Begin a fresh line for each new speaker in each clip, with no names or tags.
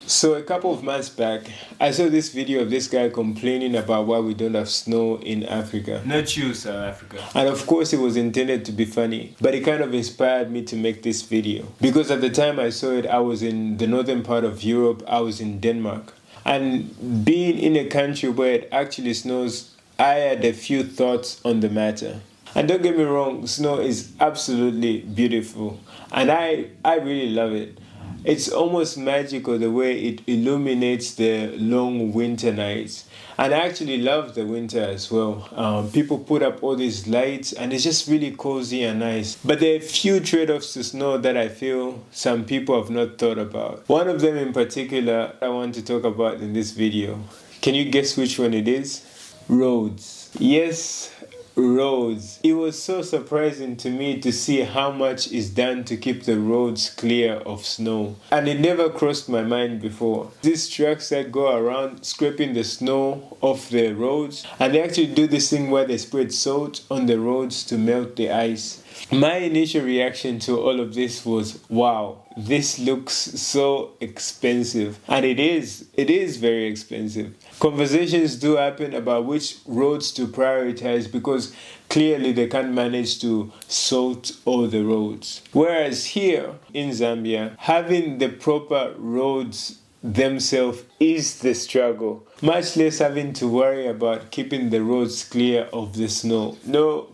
So a couple of months back, I saw this video of this guy complaining about why we don't have snow in Africa.
Not you, South Africa.
And of course it was intended to be funny, but it kind of inspired me to make this video. Because at the time I saw it, I was in the northern part of Europe, I was in Denmark. And being in a country where it actually snows, I had a few thoughts on the matter. And don't get me wrong, snow is absolutely beautiful. And I really love it. It's almost magical the way it illuminates the long winter nights. And I actually love the winter as well. People put up all these lights and it's just really cozy and nice. But there are a few trade-offs to snow that I feel some people have not thought about. One of them in particular I want to talk about in this video. Can you guess which one it is? Roads. Yes, roads. It was so surprising to me to see how much is done to keep the roads clear of snow. And it never crossed my mind before. These trucks that go around scraping the snow off the roads, and they actually do this thing where they spread salt on the roads to melt the ice. My initial reaction to all of this was, wow, this looks so expensive. And it is very expensive. Conversations do happen about which roads to prioritize because clearly they can't manage to salt all the roads. Whereas here in Zambia, having the proper roads themselves is the struggle. Much less having to worry about keeping the roads clear of the snow. No.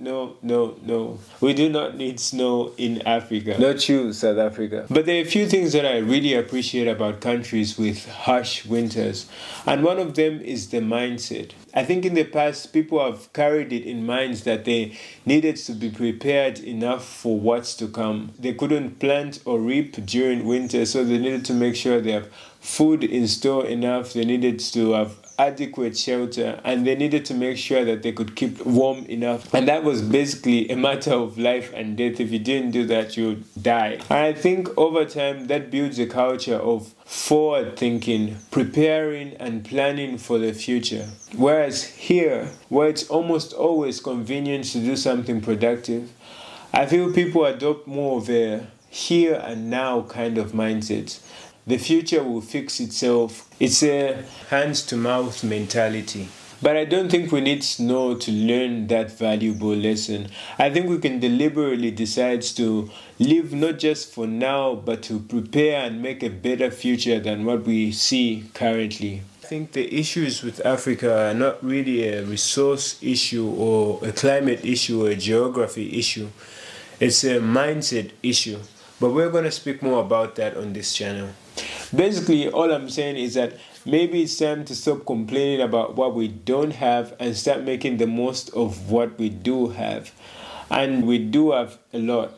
We do not need snow in Africa. Not you, South Africa. But there are a few things that I really appreciate about countries with harsh winters. And one of them is the mindset. I think in the past, people have carried it in minds that they needed to be prepared enough for what's to come. They couldn't plant or reap during winter, so they needed to make sure they have food in store enough. They needed to have adequate shelter, and they needed to make sure that they could keep warm enough. And that was basically a matter of life and death. If you didn't do that, you would die. And I think over time that builds a culture of forward thinking, preparing and planning for the future. Whereas here, where it's almost always convenient to do something productive, I feel people adopt more of a here and now kind of mindset. The future will fix itself. It's a hands-to-mouth mentality. But I don't think we need snow to learn that valuable lesson. I think we can deliberately decide to live not just for now, but to prepare and make a better future than what we see currently. I think the issues with Africa are not really a resource issue or a climate issue or a geography issue. It's a mindset issue. But we're going to speak more about that on this channel. Basically, all I'm saying is that maybe it's time to stop complaining about what we don't have and start making the most of what we do have. And we do have a lot.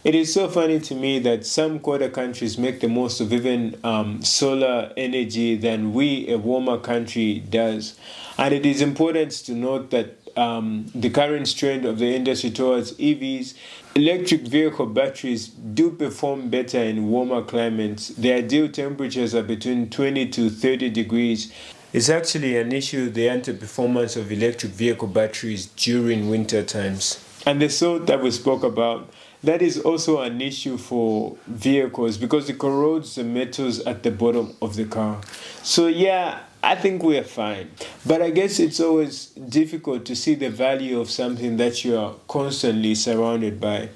It is so funny to me that some colder countries make the most of even solar energy than we, a warmer country, does. And it is important to note that the current trend of the industry towards EVs, electric vehicle batteries do perform better in warmer climates. The ideal temperatures are between 20 to 30 degrees. It's actually an issue, the anti-performance of electric vehicle batteries during winter times. And the salt that we spoke about, that is also an issue for vehicles because it corrodes the metals at the bottom of the car. So yeah, I think we are fine. But I guess it's always difficult to see the value of something that you are constantly surrounded by.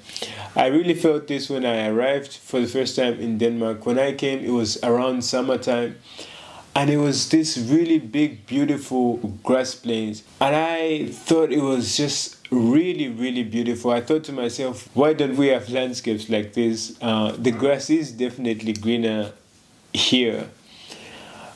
I really felt this when I arrived for the first time in Denmark. When I came, it was around summertime. And it was this really big, beautiful grass plains. And I thought it was just really beautiful. I thought to myself, why don't we have landscapes like this? The grass is definitely greener here.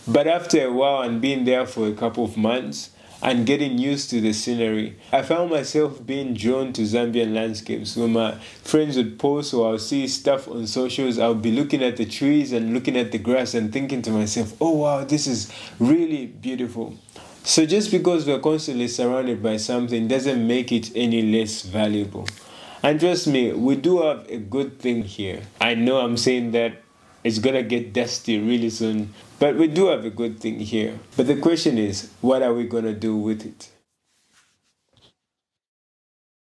But after a while and being there for a couple of months and getting used to the scenery, I found myself being drawn to Zambian landscapes. When my friends would post or I'll see stuff on socials, I'll be looking at the trees and looking at the grass and thinking to myself, oh wow, this is really beautiful. So just because we're constantly surrounded by something doesn't make it any less valuable. And trust me, we do have a good thing here. I know I'm saying that it's gonna get dusty really soon, but we do have a good thing here. But the question is, what are we gonna do with it?